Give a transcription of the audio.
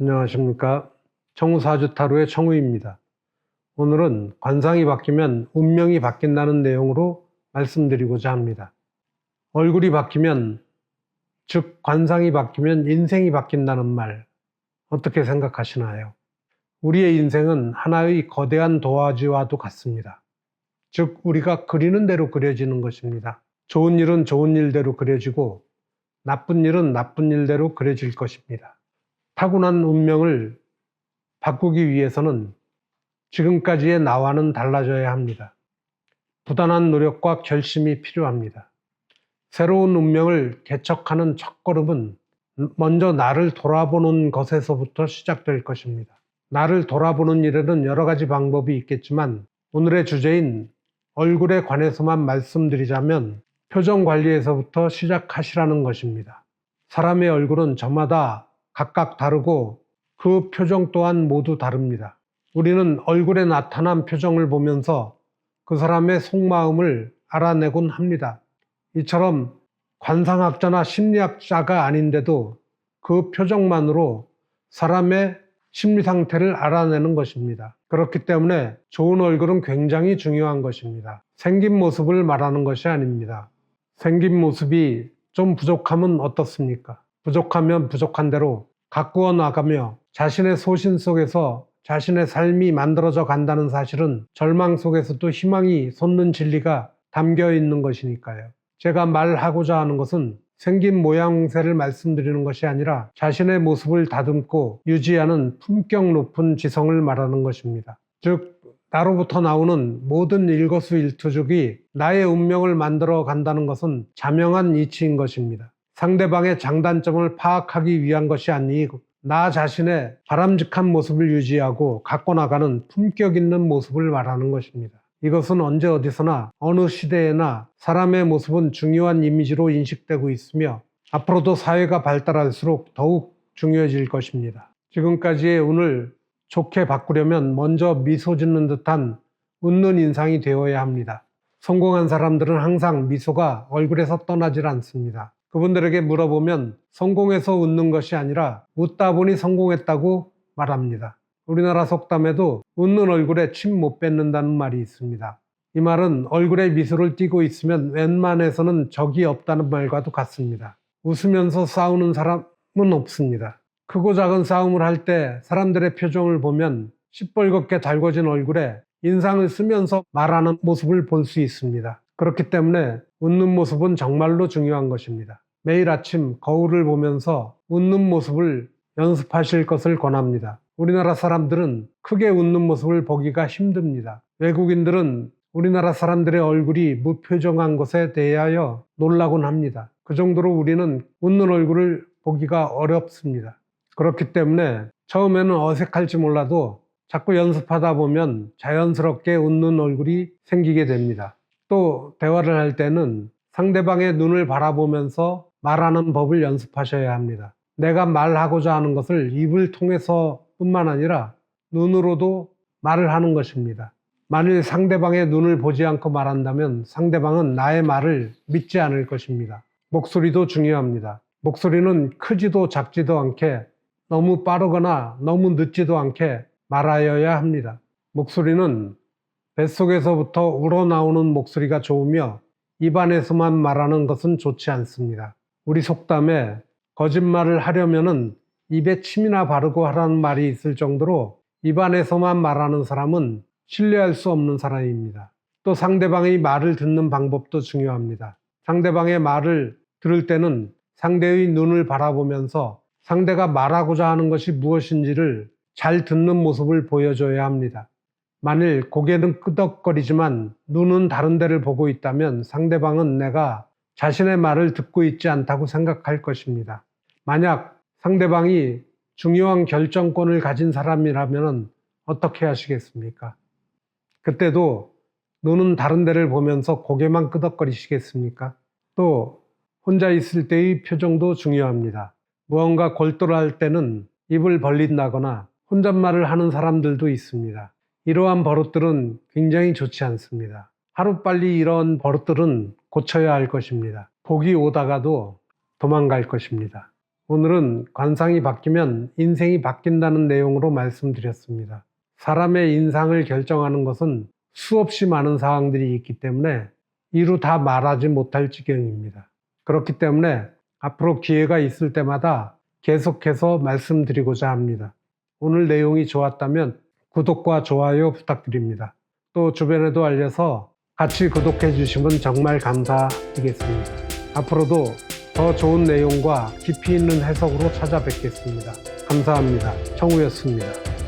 안녕하십니까. 청우사주타로의 청우입니다. 오늘은 관상이 바뀌면 운명이 바뀐다는 내용으로 말씀드리고자 합니다. 얼굴이 바뀌면, 즉 관상이 바뀌면 인생이 바뀐다는 말, 어떻게 생각하시나요? 우리의 인생은 하나의 거대한 도화지와도 같습니다. 즉 우리가 그리는 대로 그려지는 것입니다. 좋은 일은 좋은 일대로 그려지고 나쁜 일은 나쁜 일대로 그려질 것입니다. 타고난 운명을 바꾸기 위해서는 지금까지의 나와는 달라져야 합니다. 부단한 노력과 결심이 필요합니다. 새로운 운명을 개척하는 첫걸음은 먼저 나를 돌아보는 것에서부터 시작될 것입니다. 나를 돌아보는 일에는 여러 가지 방법이 있겠지만 오늘의 주제인 얼굴에 관해서만 말씀드리자면 표정 관리에서부터 시작하시라는 것입니다. 사람의 얼굴은 저마다 각각 다르고 그 표정 또한 모두 다릅니다. 우리는 얼굴에 나타난 표정을 보면서 그 사람의 속마음을 알아내곤 합니다. 이처럼 관상학자나 심리학자가 아닌데도 그 표정만으로 사람의 심리 상태를 알아내는 것입니다. 그렇기 때문에 좋은 얼굴은 굉장히 중요한 것입니다. 생긴 모습을 말하는 것이 아닙니다. 생긴 모습이 좀 부족하면 어떻습니까? 부족하면 부족한 대로 가꾸어 나가며 자신의 소신 속에서 자신의 삶이 만들어져 간다는 사실은 절망 속에서도 희망이 솟는 진리가 담겨 있는 것이니까요. 제가 말하고자 하는 것은 생긴 모양새를 말씀드리는 것이 아니라 자신의 모습을 다듬고 유지하는 품격 높은 지성을 말하는 것입니다. 즉 나로부터 나오는 모든 일거수일투족이 나의 운명을 만들어 간다는 것은 자명한 이치인 것입니다. 상대방의 장단점을 파악하기 위한 것이 아니고 나 자신의 바람직한 모습을 유지하고 갖고 나가는 품격 있는 모습을 말하는 것입니다. 이것은 언제 어디서나 어느 시대에나 사람의 모습은 중요한 이미지로 인식되고 있으며 앞으로도 사회가 발달할수록 더욱 중요해질 것입니다. 지금까지의 운을 좋게 바꾸려면 먼저 미소 짓는 듯한 웃는 인상이 되어야 합니다. 성공한 사람들은 항상 미소가 얼굴에서 떠나질 않습니다. 그분들에게 물어보면 성공해서 웃는 것이 아니라 웃다 보니 성공했다고 말합니다. 우리나라 속담에도 웃는 얼굴에 침 못 뱉는다는 말이 있습니다. 이 말은 얼굴에 미소를 띠고 있으면 웬만해서는 적이 없다는 말과도 같습니다. 웃으면서 싸우는 사람은 없습니다. 크고 작은 싸움을 할 때 사람들의 표정을 보면 시뻘겋게 달궈진 얼굴에 인상을 쓰면서 말하는 모습을 볼 수 있습니다. 그렇기 때문에 웃는 모습은 정말로 중요한 것입니다. 매일 아침 거울을 보면서 웃는 모습을 연습하실 것을 권합니다. 우리나라 사람들은 크게 웃는 모습을 보기가 힘듭니다. 외국인들은 우리나라 사람들의 얼굴이 무표정한 것에 대하여 놀라곤 합니다. 그 정도로 우리는 웃는 얼굴을 보기가 어렵습니다. 그렇기 때문에 처음에는 어색할지 몰라도 자꾸 연습하다 보면 자연스럽게 웃는 얼굴이 생기게 됩니다. 또 대화를 할 때는 상대방의 눈을 바라보면서 말하는 법을 연습하셔야 합니다. 내가 말하고자 하는 것을 입을 통해서 뿐만 아니라 눈으로도 말을 하는 것입니다. 만일 상대방의 눈을 보지 않고 말한다면 상대방은 나의 말을 믿지 않을 것입니다. 목소리도 중요합니다. 목소리는 크지도 작지도 않게 너무 빠르거나 너무 늦지도 않게 말하여야 합니다. 목소리는 뱃속에서부터 우러나오는 목소리가 좋으며 입안에서만 말하는 것은 좋지 않습니다. 우리 속담에 거짓말을 하려면은 입에 침이나 바르고 하라는 말이 있을 정도로 입안에서만 말하는 사람은 신뢰할 수 없는 사람입니다. 또 상대방의 말을 듣는 방법도 중요합니다. 상대방의 말을 들을 때는 상대의 눈을 바라보면서 상대가 말하고자 하는 것이 무엇인지를 잘 듣는 모습을 보여줘야 합니다. 만일 고개는 끄덕거리지만 눈은 다른 데를 보고 있다면 상대방은 내가 자신의 말을 듣고 있지 않다고 생각할 것입니다. 만약 상대방이 중요한 결정권을 가진 사람이라면 어떻게 하시겠습니까? 그때도 눈은 다른 데를 보면서 고개만 끄덕거리시겠습니까? 또 혼자 있을 때의 표정도 중요합니다. 무언가 골똘할 때는 입을 벌린다거나 혼잣말을 하는 사람들도 있습니다. 이러한 버릇들은 굉장히 좋지 않습니다. 하루빨리 이런 버릇들은 고쳐야 할 것입니다. 복이 오다가도 도망갈 것입니다. 오늘은 관상이 바뀌면 인생이 바뀐다는 내용으로 말씀드렸습니다. 사람의 인상을 결정하는 것은 수없이 많은 사항들이 있기 때문에 이루 다 말하지 못할 지경입니다. 그렇기 때문에 앞으로 기회가 있을 때마다 계속해서 말씀드리고자 합니다. 오늘 내용이 좋았다면 구독과 좋아요 부탁드립니다. 또 주변에도 알려서 같이 구독해 주시면 정말 감사드리겠습니다. 앞으로도 더 좋은 내용과 깊이 있는 해석으로 찾아뵙겠습니다. 감사합니다. 청우였습니다.